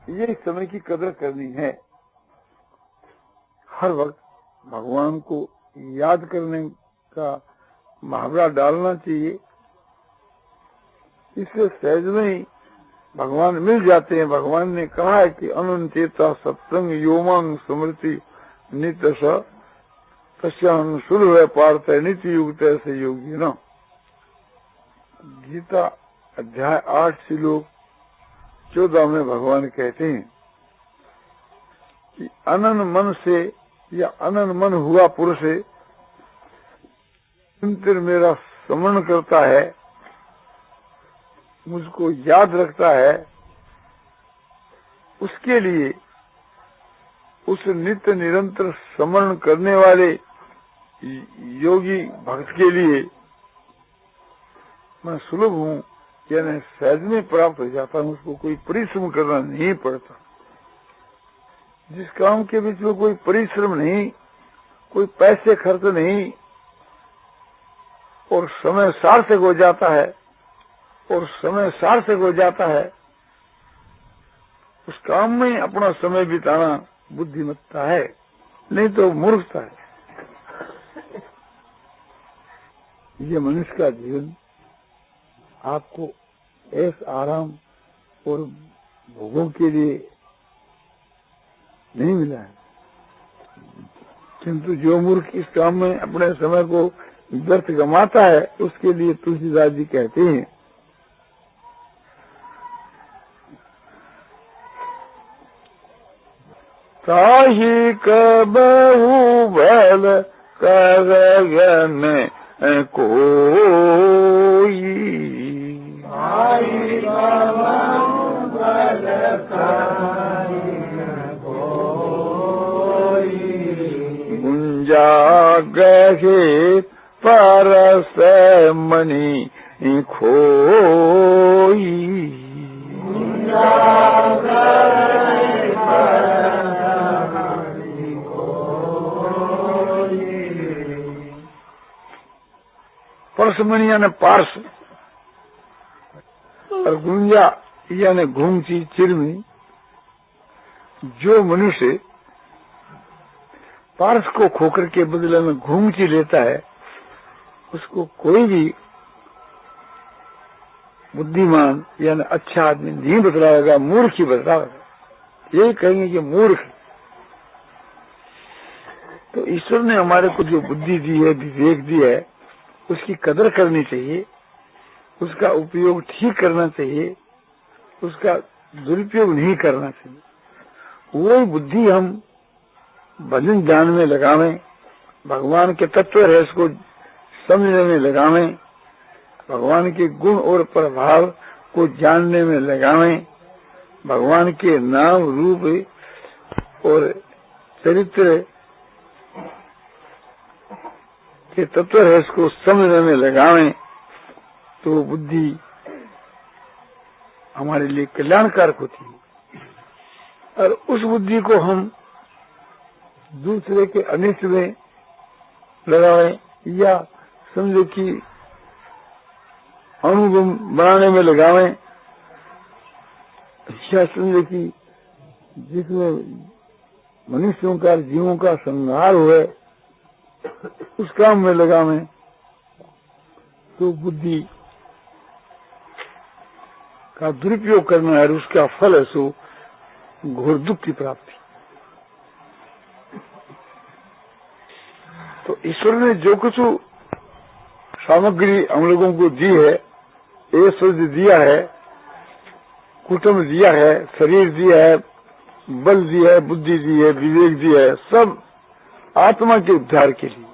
ये समय की कदर करनी है। हर वक्त भगवान को याद करने का मुहावरा डालना चाहिए। इससे सहज में ही भगवान मिल जाते हैं। भगवान ने कहा है कि अनंतेता सत्संग योमांग स्मृति नित्य तस्यां सुलभ पार्थ नित्य युक्त ऐसे योगी न। गीता अध्याय 8 श्लोक 14 में भगवान कहते हैं कि अनन मन से या अनन मन हुआ पुरुष निरंतर मेरा स्मरण करता है, मुझको याद रखता है, उसके लिए, उस नित्य निरंतर स्मरण करने वाले योगी भक्त के लिए मैं सुलभ हूँ, यानी सहज में प्राप्त हो जाता हूँ। उसको कोई परिश्रम करना नहीं पड़ता। जिस काम के बीच में कोई परिश्रम नहीं, कोई पैसे खर्च नहीं और समय सार्थक हो जाता है, उस काम में अपना समय बिताना बुद्धिमत्ता है, नहीं तो मूर्खता है। ये मनुष्य का जीवन आपको ऐश आराम और भोगों के लिए नहीं मिला है, किंतु जो मूर्ख इस काम में अपने समय को व्यर्थ गंवाता है, उसके लिए तुलसीदास जी कहते हैं ताहि कबहु बल करगन कोई, गुंजा गहे परस मणि खोई, परसमणि यानी पार्स और गुंजा यानी घूमती चिरमी। जो मनुष्य पार्स को खोकर के बदले में घूमती लेता है, उसको कोई भी बुद्धिमान यानी अच्छा आदमी नहीं बतलाएगा, मूर्ख ही बतलाएगा। यही कहेंगे कि मूर्ख। तो ईश्वर ने हमारे को जो बुद्धि दी है, विवेक दी है, उसकी कदर करनी चाहिए, उसका उपयोग ठीक करना चाहिए, उसका दुरुपयोग नहीं करना चाहिए। वही बुद्धि हम भजन ध्यान में लगावें, भगवान के तत्व है इसको समझने में लगावें, भगवान के गुण और प्रभाव को जानने में लगावें, भगवान के नाम रूप और चरित्र के तत्व है इसको समझने में लगावें, तो बुद्धि हमारे लिए कल्याणकारक होती है। और उस बुद्धि को हम दूसरे के अनिष्ट में लगावें या समझो कि अनुगम बनाने में लगावें, या समझो कि जिसमें मनुष्यों का जीवों का संहार हुए उस काम में लगावें, तो बुद्धि का दुरुपयोग करना है और उसका फल है सो घोर दुख की प्राप्ति। तो ईश्वर ने जो कुछ सामग्री हम लोगों को दी है, ऐश्वर्य दिया है, कुटुंब दिया है, शरीर दिया है, बल दिया है, बुद्धि दी है, विवेक दिया है, सब आत्मा के उद्धार के लिए।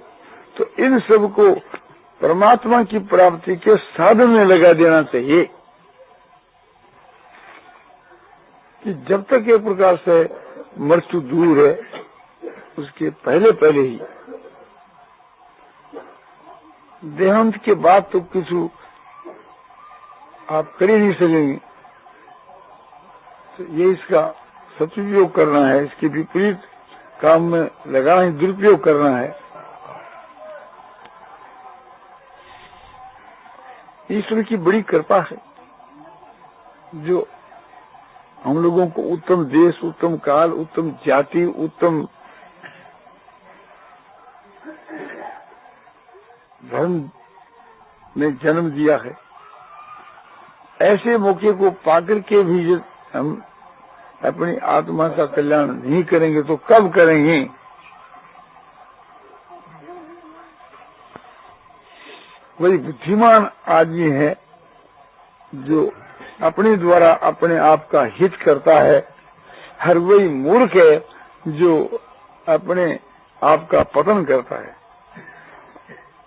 तो इन सब को परमात्मा की प्राप्ति के साधन में लगा देना चाहिए कि जब तक एक प्रकार से मृत्यु दूर है, उसके पहले पहले ही। देहांत के बाद तो कुछ आप कर ही नहीं सकेंगे। तो ये इसका सदुपयोग करना है, इसके विपरीत काम में लगाना ही दुरुपयोग करना है। ईश्वर की बड़ी कृपा है जो हम लोगों को उत्तम देश, उत्तम काल, उत्तम जाति, उत्तम धर्म में जन्म दिया है। ऐसे मौके को पाकर के भी जब हम अपनी आत्मा का कल्याण नहीं करेंगे तो कब करेंगे? वही बुद्धिमान आदमी है जो अपने द्वारा अपने आप का हित करता है, हर वही मूर्ख है जो अपने आप का पतन करता है।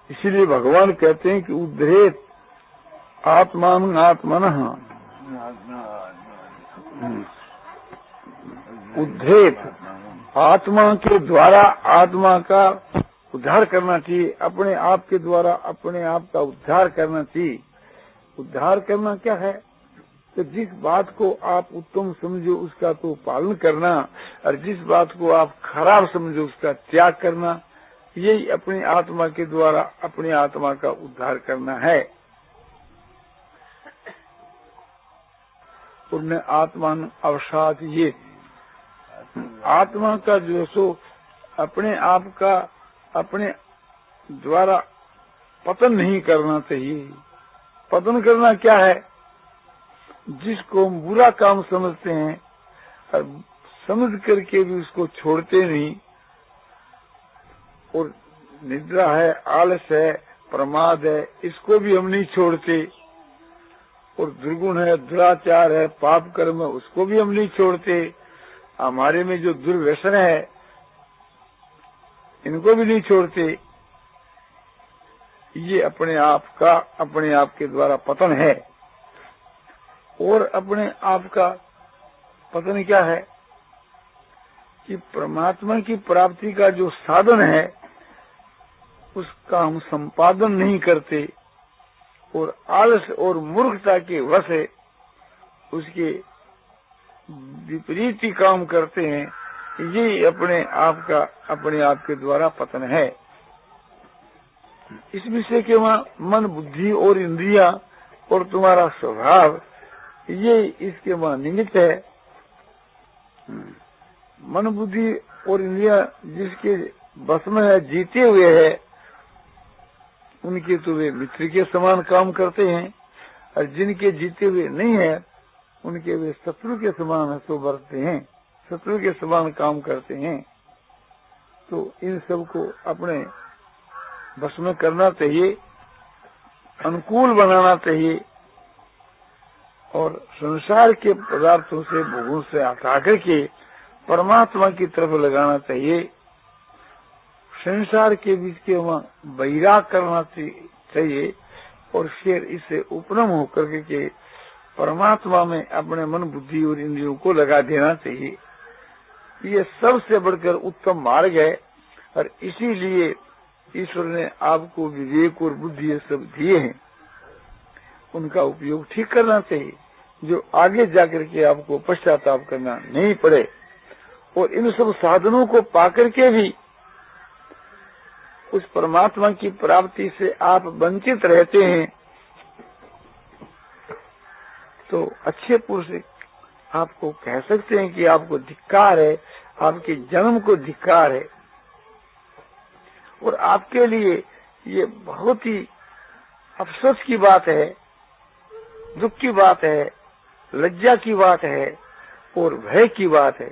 इसीलिए भगवान कहते हैं कि उद्धरेत आत्मान आत्मनः, उद्धरेत आत्मा के द्वारा आत्मा का उद्धार करना चाहिए, अपने आप के द्वारा अपने आप का उद्धार करना चाहिए। उद्धार करना क्या है? तो जिस बात को आप उत्तम समझो उसका तो पालन करना, और जिस बात को आप खराब समझो उसका त्याग करना, यही अपनी आत्मा के द्वारा अपनी आत्मा का उद्धार करना है। उन्हें आत्मान अवसाद, ये आत्मा का जो सो अपने आप का अपने द्वारा पतन नहीं करना चाहिए। पतन करना क्या है? जिसको हम बुरा काम समझते हैं और समझ करके भी उसको छोड़ते नहीं, और निद्रा है, आलस है, प्रमाद है, इसको भी हम नहीं छोड़ते, और दुर्गुण है, दुराचार है, पाप कर्म है, उसको भी हम नहीं छोड़ते, हमारे में जो दुर्व्यसन है इनको भी नहीं छोड़ते। ये अपने आप का अपने आप के द्वारा पतन है। और अपने आप का पतन क्या है कि परमात्मा की प्राप्ति का जो साधन है उसका हम संपादन नहीं करते, और आलस और मूर्खता के वश है उसके विपरीत काम करते हैं। ये अपने आप का अपने आप के द्वारा पतन है। इस विषय के वहाँ मन, बुद्धि और इंद्रिया और तुम्हारा स्वभाव, ये इसके वहाँ निमित्त है। मन, बुद्धि और इंद्रिया जिसके बस में है, जीते हुए है, उनके तो वे मित्र के समान काम करते हैं, और जिनके जीते हुए नहीं है उनके वे शत्रु के समान तो बरतते हैं, शत्रु के समान काम करते हैं। तो इन सब को अपने बस में करना चाहिए, अनुकूल बनाना चाहिए, और संसार के पदार्थों से, भोगों से हटा करके परमात्मा की तरफ लगाना चाहिए। संसार के बीच के वहाँ वैराग करना चाहिए, और फिर इससे उपरम होकर के परमात्मा में अपने मन, बुद्धि और इंद्रियों को लगा देना चाहिए। ये सबसे बढ़कर उत्तम मार्ग है, और इसीलिए ईश्वर ने आपको विवेक और बुद्धि ये सब दिए हैं, उनका उपयोग ठीक करना चाहिए, जो आगे जाकर के आपको पश्चाताप करना नहीं पड़े। और इन सब साधनों को पाकर के भी उस परमात्मा की प्राप्ति से आप वंचित रहते हैं, तो अच्छे पुरुष आपको कह सकते हैं कि आपको धिक्कार है, आपके जन्म को धिक्कार है। और आपके लिए ये बहुत ही अफसोस की बात है, दुख की बात है, लज्जा की बात है और भय की बात है।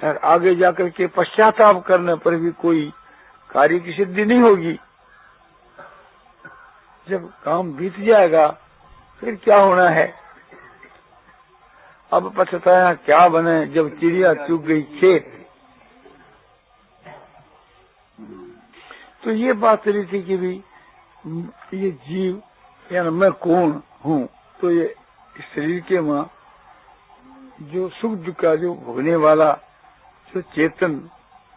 और आगे जाकर के पश्चाताप करने पर भी कोई कार्य की सिद्धि नहीं होगी। जब काम बीत जाएगा फिर क्या होना है? अब पछताया क्या बने जब चिड़िया चुग गई खेत। तो ये बात चली थी कि भी ये जीव यानी मैं कौन हूँ। तो ये शरीर के माँ जो सुख दुख का जो भोगने वाला जो चेतन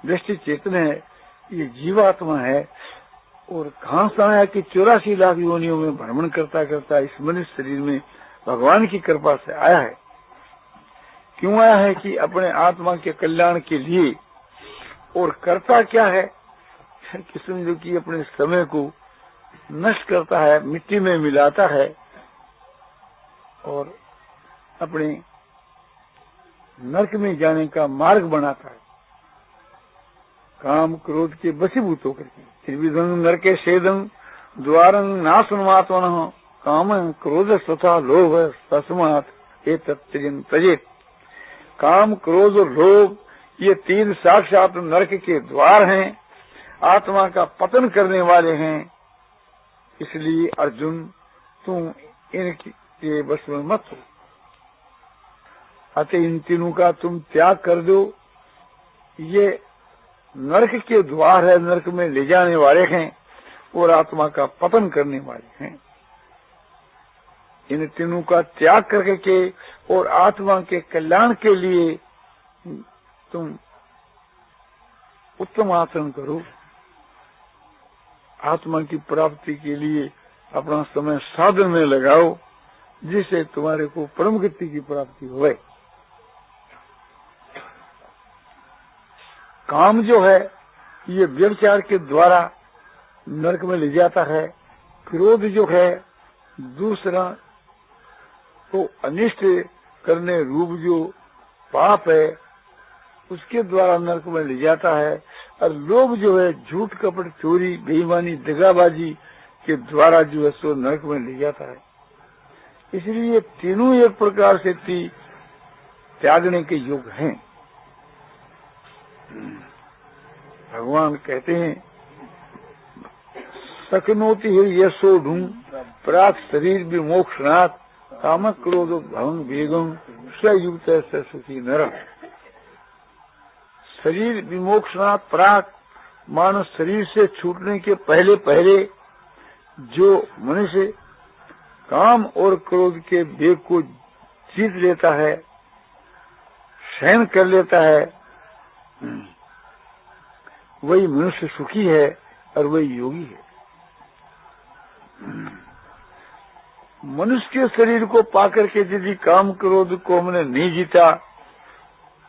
दृष्टि चेतन है, ये जीवात्मा है। और कहाँ से आया कि 84 लाख योनियों में भ्रमण करता करता इस मनुष्य शरीर में भगवान की कृपा से आया है। क्यों आया है? कि अपने आत्मा के कल्याण के लिए। और करता क्या है कि समझो कि अपने समय को नष्ट करता है, मिट्टी में मिलाता है और अपने नरक में जाने का मार्ग बनाता है, काम क्रोध के वशीभूत होकर के। त्रिविधं नरके छेदं द्वारं नाशनमात्मनः काम क्रोध तथा लोभ तस्मात् एतत्त्रियं त्यजेत्। काम क्रोध और लोभ ये तीन साक्षात नरक के द्वार हैं, आत्मा का पतन करने वाले हैं। इसलिए अर्जुन तुम इनके वश में मत हो, अतः इन तीनों का तुम त्याग कर दो। ये नरक के द्वार है, नरक में ले जाने वाले हैं और आत्मा का पतन करने वाले हैं। इन तीनों का त्याग करके और आत्मा के कल्याण के लिए तुम उत्तम आचरण करो। आत्मा की प्राप्ति के लिए अपना समय साधन में लगाओ, जिससे तुम्हारे को परम गति की प्राप्ति होए। काम जो है ये व्यभिचार के द्वारा नरक में ले जाता है। क्रोध जो है दूसरा तो अनिष्ट करने रूप जो पाप है उसके द्वारा नरक में ले जाता है। और लोभ जो है झूठ कपट चोरी बेईमानी दगाबाजी के द्वारा जो है सो नरक में ले जाता है। इसलिए तीनों एक प्रकार से त्यागने के योग हैं। भगवान कहते हैं सकनोति यशो ढूं प्राक शरीर विमोक्षणात् काम क्रोध भंग वेगम सयुक्त सुखी नर। शरीर विमोक्षणात् प्राक मानव शरीर से छूटने के पहले पहले जो मनुष्य काम और क्रोध के वेग को जीत लेता है, सहन कर लेता है, वही मनुष्य सुखी है और वही योगी है। मनुष्य के शरीर को पाकर के यदि काम क्रोध को हमने नहीं जीता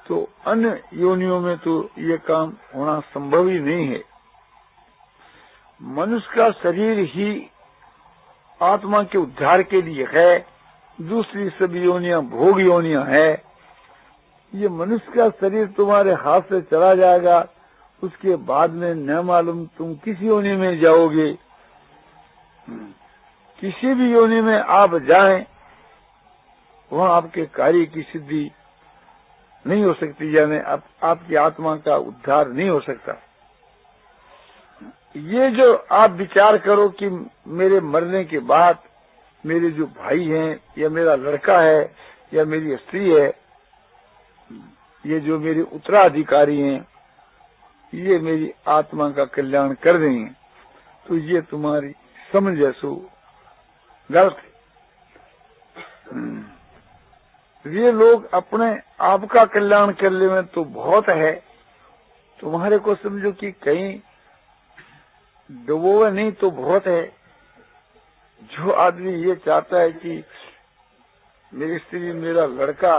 तो अन्य योनियों में तो ये काम होना संभव ही नहीं है। मनुष्य का शरीर ही आत्मा के उद्धार के लिए है, दूसरी सभी योनियां भोग योनियां है। ये मनुष्य का शरीर तुम्हारे हाथ से चला जाएगा, उसके बाद में न मालूम तुम किस योनि में जाओगे। किसी भी योनि में आप जाएं, वहां आपके कार्य की सिद्धि नहीं हो सकती, यानी आपकी आत्मा का उद्धार नहीं हो सकता। ये जो आप विचार करो कि मेरे मरने के बाद मेरे जो भाई हैं या मेरा लड़का है या मेरी स्त्री है, ये जो मेरे उत्तराधिकारी हैं, ये मेरी आत्मा का कल्याण कर देंगे, तो ये तुम्हारी समझ जैसो गलत है। ये लोग अपने आप का कल्याण कर ले में तो बहुत है, तुम्हारे को समझो कि कहीं डुबोवे नहीं तो बहुत है। जो आदमी ये चाहता है कि मेरी स्त्री मेरा लड़का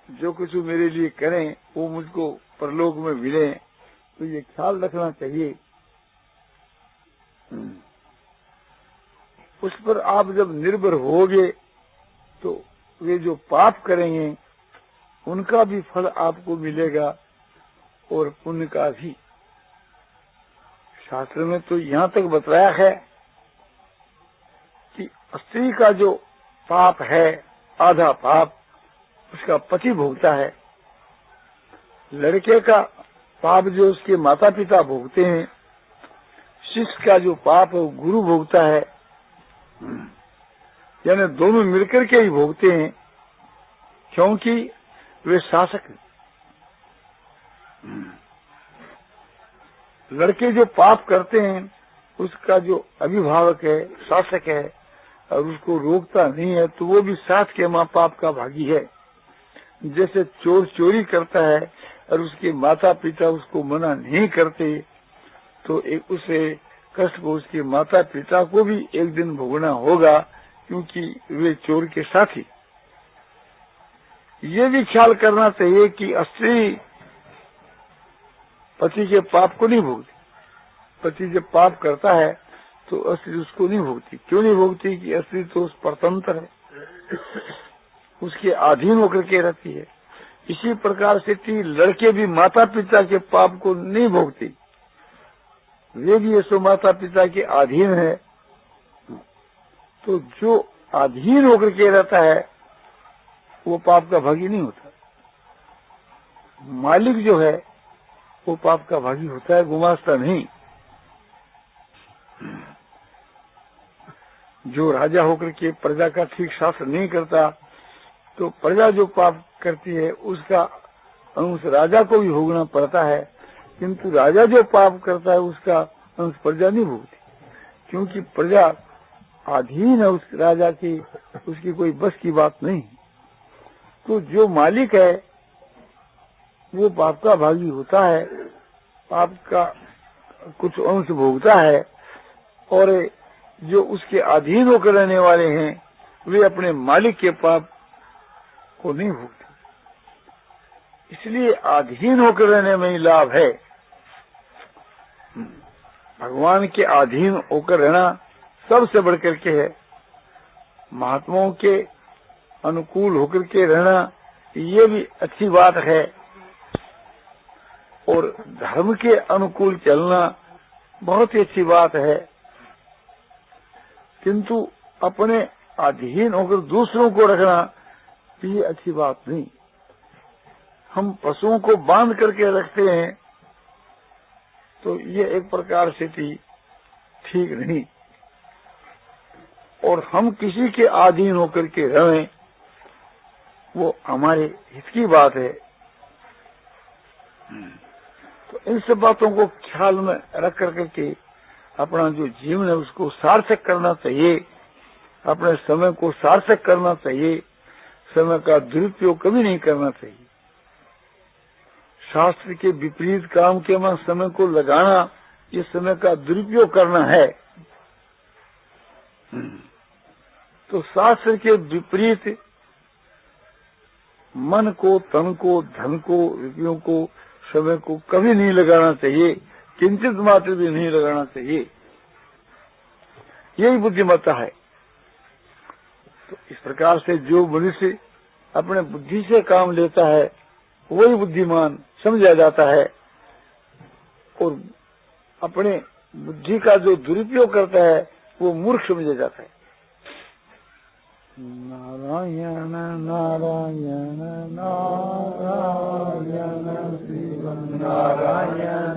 जो कुछ मेरे लिए करें वो मुझको परलोक में मिले, तो ये ख्याल रखना चाहिए। उस पर आप जब निर्भर होगे तो वे जो पाप करेंगे उनका भी फल आपको मिलेगा और पुण्य का भी। शास्त्र में तो यहाँ तक बताया है कि स्त्री का जो पाप है आधा पाप उसका पति भोगता है, लड़के का पाप जो उसके माता पिता भोगते हैं, शिष्य का जो पाप है वो गुरु भोगता है, यानी दोनों मिलकर के ही भोगते हैं, क्योंकि वे शासक हैं। लड़के जो पाप करते हैं उसका जो अभिभावक है शासक है और उसको रोकता नहीं है, तो वो भी साथ के माँ पाप का भागी है। जैसे चोर चोरी करता है और उसके माता पिता उसको मना नहीं करते, तो एक उसे कष्ट को उसके माता पिता को भी एक दिन भोगना होगा, क्योंकि वे चोर के साथी। ये भी ख्याल करना चाहिए कि स्त्री पति के पाप को नहीं भोगती। पति जब पाप करता है तो स्त्री उसको नहीं भोगती। क्यों नहीं भोगती? कि स्त्री तो उस परतंत्र है, उसके अधीन होकर के रहती है। इसी प्रकार से लड़के भी माता पिता के पाप को नहीं भोगते, वे भी ऐसो माता पिता के अधीन है। तो जो अधीन होकर के रहता है वो पाप का भागी नहीं होता। मालिक जो है वो पाप का भागी होता है, गुमास्ता नहीं। जो राजा होकर के प्रजा का ठीक शासन नहीं करता तो प्रजा जो पाप करती है उसका अंश राजा को भी भोगना पड़ता है, किंतु राजा जो पाप करता है उसका अंश प्रजा नहीं भोगती, क्योंकि प्रजा अधीन है उस राजा की, उसकी कोई बस की बात नहीं। तो जो मालिक है वो पाप का भागी होता है, पाप का कुछ अंश भोगता है, और जो उसके अधीन होकर रहने वाले हैं वे अपने मालिक के पाप को नहीं भोगते। इसलिए अधीन होकर रहने में ही लाभ है। भगवान के अधीन होकर रहना सबसे बढ़कर के है। महात्माओं के अनुकूल होकर के रहना ये भी अच्छी बात है, और धर्म के अनुकूल चलना बहुत ही अच्छी बात है, किंतु अपने अधीन होकर दूसरों को रखना ये अच्छी बात नहीं। हम पशुओं को बांध करके रखते हैं तो ये एक प्रकार से ठीक नहीं, और हम किसी के अधीन होकर के रहें वो हमारे हित की बात है। तो इन सब बातों को ख्याल में रख करके अपना जो जीवन है उसको सार्थक करना चाहिए, अपने समय को सार्थक करना चाहिए, समय का दुरुपयोग कभी नहीं करना चाहिए। शास्त्र के विपरीत काम के में समय को लगाना ये समय का दुरुपयोग करना है। तो शास्त्र के विपरीत मन को, तन को, धन को, रुपयों को, समय को कभी नहीं लगाना चाहिए, किंचित मात्र भी नहीं लगाना चाहिए। यही बुद्धिमत्ता है। तो इस प्रकार से जो मनुष्य अपने बुद्धि से काम लेता है वही बुद्धिमान समझा जाता है, और अपने बुद्धि का जो दुरुपयोग करता है वो मूर्ख समझा जाता है। नारायण नारायण नारायण नारायण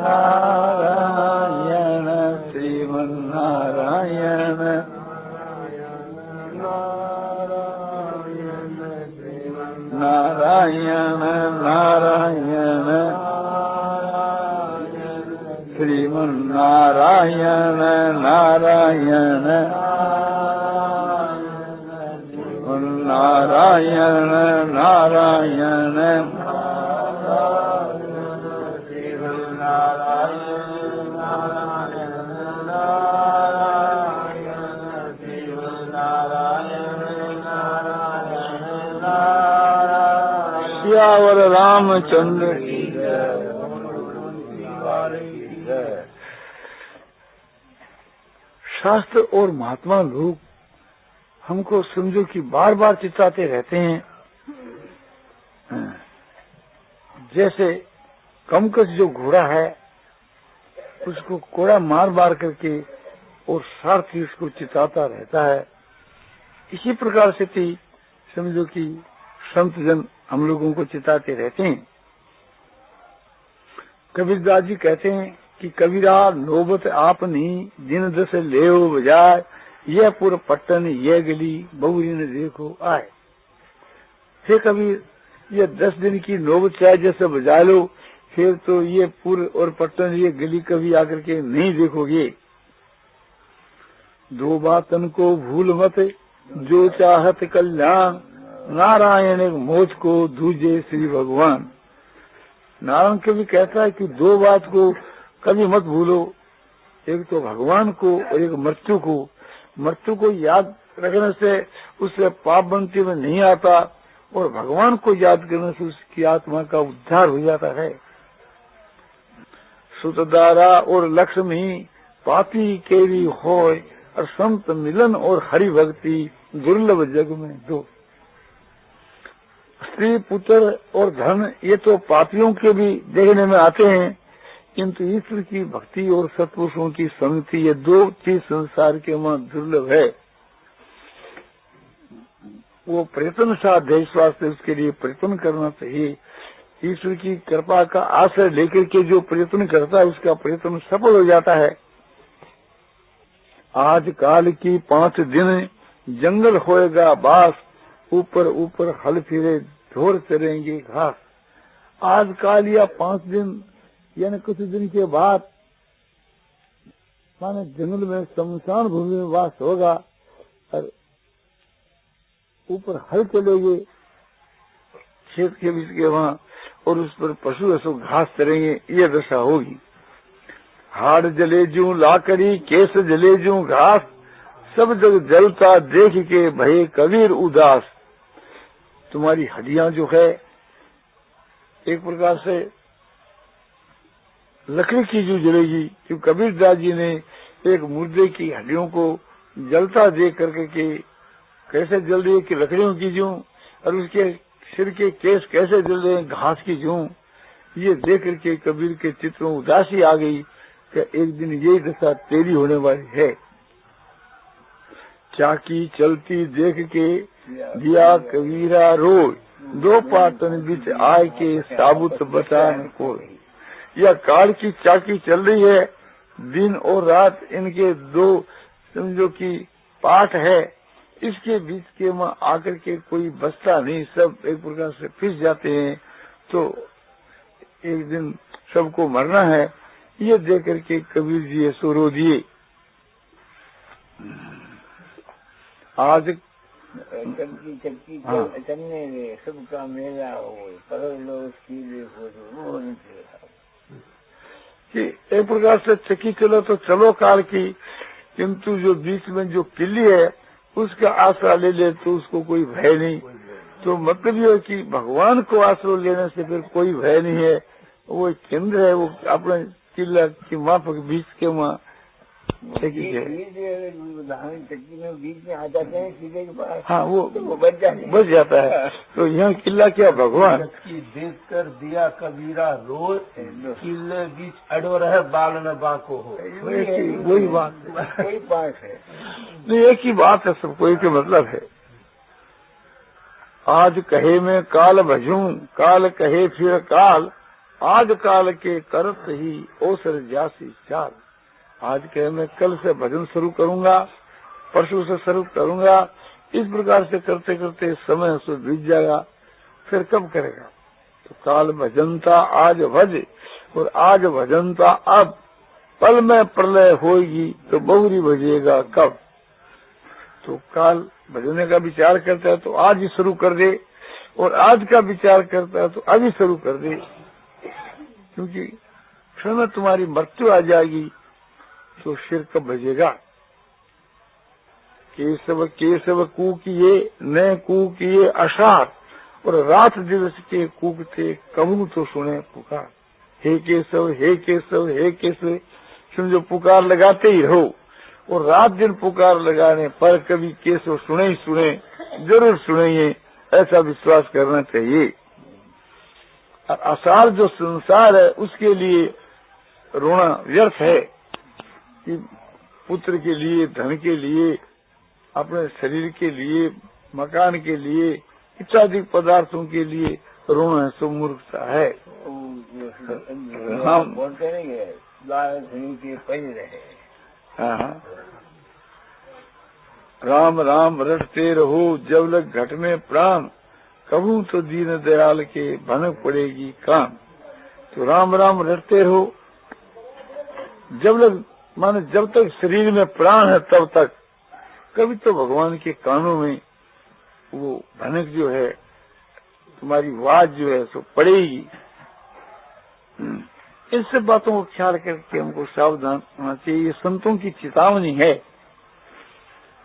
नारायण नारायण श्रीमन्नारायण नारायण नारायण श्रीमन्नारायण नारायण नारायण नारायण सियावर रामचंद्र की जय। शास्त्र और महात्मा लोग हमको समझो कि बार बार चिताते रहते हैं। जैसे कमकस जो घोड़ा है उसको कोड़ा मार मार करके और सारथी उसको चिताता रहता है, इसी प्रकार से थी समझो कि संत जन हम लोगों को चिताते रहते हैं। कबीरदास जी कहते हैं कि कबीरा नौबत आपनी दिन दस लेओ बजाय, यह पुर पट्टन यह गली बहुरी ने देखो आए। हे कबीर, ये 10 दिन की नौबत चाहे जैसे बजा लो, फिर तो ये पुर और पट्टन ये गली कभी आकर के नहीं देखोगे। दो बातन को भूल मत जो चाहत कल्याण, नारायण एक मोज को दूजे श्री भगवान। नारायण कभी कहता है कि 2 बात को कभी मत भूलो, एक तो भगवान को और एक मृत्यु को। मृत्यु को याद रखने से उससे पाप बनती में नहीं आता, और भगवान को याद करने से उसकी आत्मा का उद्धार हो जाता है। सुतदारा और लक्ष्मी पापी केवी होय, और संत मिलन और हरि भक्ति दुर्लभ जग में दो। स्त्री पुत्र और धन ये तो पापियों के भी देखने में आते हैं, किंतु ईश्वर की भक्ति और सत्पुरुषों की संगति ये दो चीज संसार के वहाँ दुर्लभ है। वो प्रयत्न साध्य है, इस वास्ते उसके लिए प्रयत्न करना चाहिए। ईश्वर की कृपा का आश्रय लेकर के जो प्रयत्न करता है उसका प्रयत्न सफल हो जाता है। आज काल की 5 दिन जंगल होएगा बास, ऊपर ऊपर हल फिरे ढोर चरेंगे घास। आज काल या 5 दिन यानी कुछ दिन के बाद माने जंगल में शमशान भूमि में वास होगा और ऊपर हल चलेंगे खेत के बीच के वहाँ, और उस पर पशु ऐसो घास चरेंगे, ये दशा होगी। हाड़ जले जू लाकड़ी, केस जले जू घास, सब जग जलता देख के भये कबीर उदास। तुम्हारी हड्डियां जो है एक प्रकार से लकड़ी की जो जलेगी, क्यों कबीरदास जी ने एक मुर्दे की हड्डियों को जलता देख करके के कैसे जल रही है कि लकड़ियों की जूं, और उसके सिर के केस कैसे जल रहे हैं घास की जूं, ये देख करके कबीर के चित्र में उदासी आ गई कि एक दिन यही दशा तेरी होने वाली है। चाकी चलती देख के दिया कबीरा रोय, 2 पाटन बीच आय के साबुत बतान को। यह काल की चाकी चल रही है, दिन और रात इनके 2 समझो की पाठ है, इसके बीच के में आकर के कोई बचता नहीं, सब एक प्रकार से फिस जाते हैं। तो एक दिन सबको मरना है, ये देख करके कबीर जी ऐसो रो दिए। आज चक्की चलने में सबका मेला हो, कि एक प्रकार से चक्की चलो तो चलो काल की, किंतु जो बीच में जो किल्ली है उसका आसरा ले ले तो उसको कोई भय नहीं। तो मतलब ये कि भगवान को आसरा लेने से फिर कोई भय नहीं है। वो केंद्र है, वो अपने किला की माफक बीच के वहाँ चक्की में बीच में आ जाते हैं सीधे के पास। हाँ, वो बच जाता है। तो यहाँ किला क्या भगवान देख कर दिया कबीरा रोज, किले बीच अड़ो रहे बाल न बाको हो। वही बात कोई बात है नहीं, एक ही बात है, सबको एक ही मतलब है। आज कहे मैं काल भजूं, काल कहे फिर काल, आज काल के करत ही ओसर जासी चाल। आज कहे मैं कल से भजन शुरू करूंगा, परसों से शुरू करूंगा, इस प्रकार से करते करते समय से बीत जाएगा, फिर कब करेगा। तो काल भजनता आज भज, और आज भजनता अब, पल में प्रलय होगी तो बहुरी भजेगा कब। तो काल भजने का विचार करता है तो आज ही शुरू कर दे, और आज का विचार करता है तो अभी शुरू कर दे, क्योंकि क्षण में तुम्हारी मृत्यु आ जाएगी तो सिर कब भजेगा। केशव केशव कूकिए न कूकिए अषाढ़, और रात दिवस के कूकते कबू तो सुने पुकार। हे केशव हे केशव हे केशव, समझो पुकार लगाते ही रहो, और रात दिन पुकार लगाने पर कभी केशव सुने ही सुने, जरूर सुनेंगे, ऐसा विश्वास करना चाहिए। और आषाढ़ जो संसार है उसके लिए रोना व्यर्थ है, कि पुत्र के लिए, धन के लिए, अपने शरीर के लिए, मकान के लिए, इत्यादि पदार्थों के लिए रोना सो मूर्खता है। हम बोलते नहीं है के पहले रहे। हाँ, राम राम रटते रहो जब लग घट में प्राण, कबू तो दीन दयाल के भनक पड़ेगी काम। तो राम राम रटते रहो जब लग, माने जब तक शरीर में प्राण है तब तक, कभी तो भगवान के कानों में वो भनक जो है, तुम्हारी आवाज जो है सो पड़ेगी। इन सब बातों को ख्याल करके हमको सावधान होना चाहिए। ये संतों की चेतावनी है।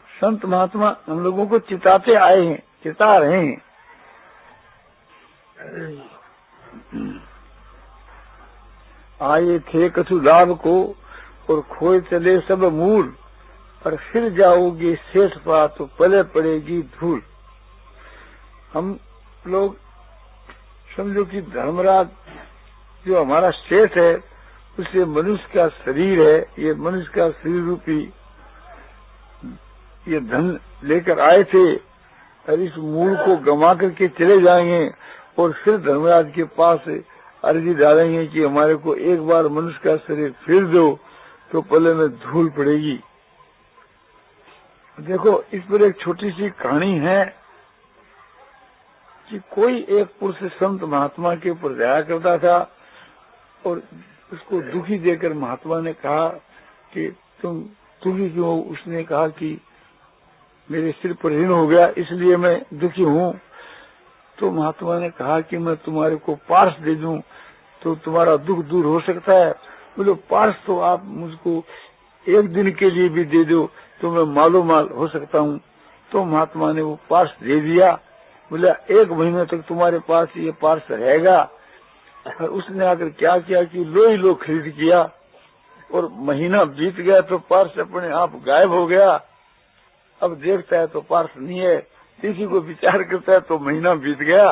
संत महात्मा हम लोगों को चिताते आए हैं, चिता रहे हैं। आए थे कछु लाभ को, और खोए चले सब मूल, और फिर जाओगे सेठ पा तो पले पड़ेगी धूल। हम लोग समझो कि धर्मराज जो हमारा सेठ है, उसे मनुष्य का शरीर है, ये मनुष्य का शरीर रूपी ये धन लेकर आए थे, और इस मूल को गंवा करके चले जाएंगे और फिर धर्मराज के पास अर्जी डालेंगे कि हमारे को एक बार मनुष्य का शरीर फिर दो, तो पले में धूल पड़ेगी। देखो, इस पर एक छोटी सी कहानी है कि कोई एक पुरुष संत महात्मा के ऊपर दया करता था और उसको दुखी देकर महात्मा ने कहा कि तुम दुखी क्यों हो? उसने कहा कि मेरे सिर पर ऋण हो गया, इसलिए मैं दुखी हूँ। तो महात्मा ने कहा कि मैं तुम्हारे को पार्स दे दूं तो तुम्हारा दुख दूर हो सकता है। बोले पार्स तो आप मुझको एक दिन के लिए भी दे दो तो मैं मालो माल हो सकता हूँ। तो महात्मा ने वो पार्स दे दिया। बोला 1 महीने तक तुम्हारे पास ये पार्स रहेगा। और उसने आकर क्या किया कि लो खरीद किया, और महीना बीत गया तो पार्स अपने आप गायब हो गया। अब देखता है तो पार्स नहीं है, किसी को विचार करता है तो महीना बीत गया।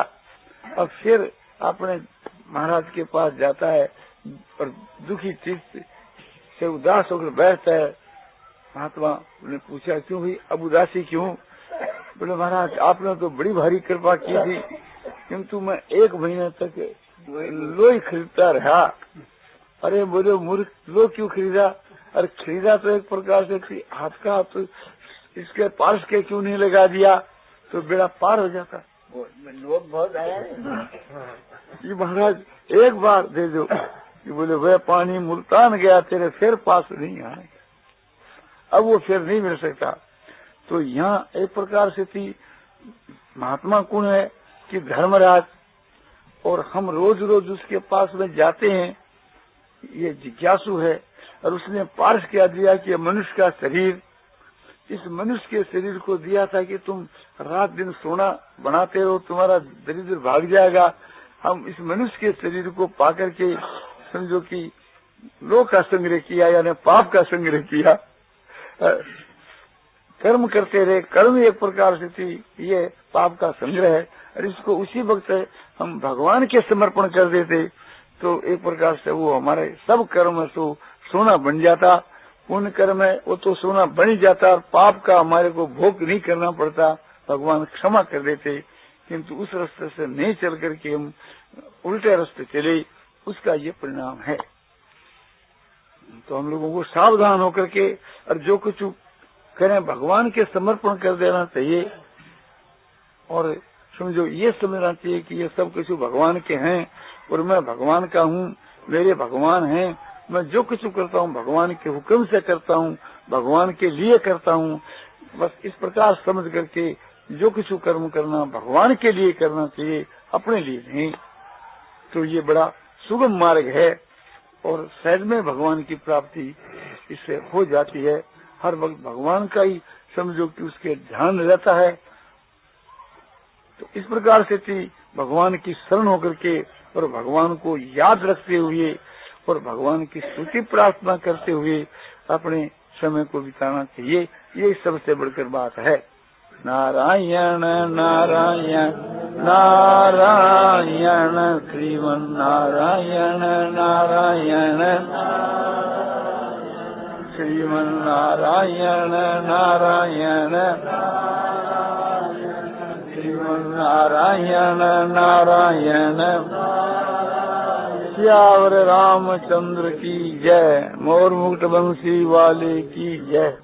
अब फिर अपने महाराज के पास जाता है और दुखी चित्त से उदास होकर बैठता है। महात्मा ने पूछा क्यों भाई अब उदासी क्यों? बोले महाराज आपने तो बड़ी भारी कृपा की थी, किंतु मैं 1 महीने तक लोही खरीदता रहा। अरे बोले मूर्ख, लो क्यों खरीदा? अरे खरीदा तो एक प्रकार से हाथ का हाथ, तो इसके पार्स के क्यों नहीं लगा दिया तो बेड़ा पार हो जाता। लोग बहुत आया ये महाराज 1 बार दे दो। ये बोले वह पानी मुल्तान गया तेरे फिर पास नहीं आए, अब वो फिर नहीं मिल सकता। तो यहाँ एक प्रकार से थी महात्मा कौन है कि धर्मराज, और हम रोज रोज उसके पास में जाते हैं, ये जिज्ञासु है। और उसने पार्स क्या दिया कि मनुष्य का शरीर, इस मनुष्य के शरीर को दिया था कि तुम रात दिन सोना बनाते रहो, तुम्हारा दरिद्र भाग जाएगा। हम इस मनुष्य के शरीर को पाकर के समझो कि लोक का संग्रह किया, यानी पाप का संग्रह किया, कर्म करते रहे। कर्म एक प्रकार से थी ये पाप का संग्रह है। और इसको उसी वक्त हम भगवान के समर्पण कर देते तो एक प्रकार से वो हमारे सब कर्म तो सोना बन जाता। पुण्य कर्म है वो तो सोना बन ही जाता, और पाप का हमारे को भोग नहीं करना पड़ता, भगवान क्षमा कर देते। किंतु उस रास्ते से नहीं चल करके हम उल्टे रास्ते चले, उसका ये परिणाम है। तो हम लोगों को सावधान होकर के और जो कुछ करें भगवान के समर्पण कर देना चाहिए। और समझो ये समझना चाहिए कि ये सब कुछ भगवान के हैं और मैं भगवान का हूँ, मेरे भगवान हैं। मैं जो कुछ करता हूँ भगवान के हुक्म से करता हूँ, भगवान के लिए करता हूँ। बस इस प्रकार समझ करके जो कुछ कर्म करना भगवान के लिए करना चाहिए, अपने लिए नहीं। तो ये बड़ा सुगम मार्ग है और सहज में भगवान की प्राप्ति इससे हो जाती है। हर वक्त भगवान का ही समझो कि उसके ध्यान रहता है। तो इस प्रकार से थी भगवान की शरण होकर के और भगवान को याद रखते हुए और भगवान की स्तुति प्रार्थना करते हुए अपने समय को बिताना चाहिए। ये सबसे बढ़कर बात है। नारायण नारायण नारायण श्रीमन नारायण नारायण श्रीमन नारायण नारायण श्रीमन नारायण नारायण। श्यावर रामचंद्र की जय। मोर मुकुट बंसी वाले की जय।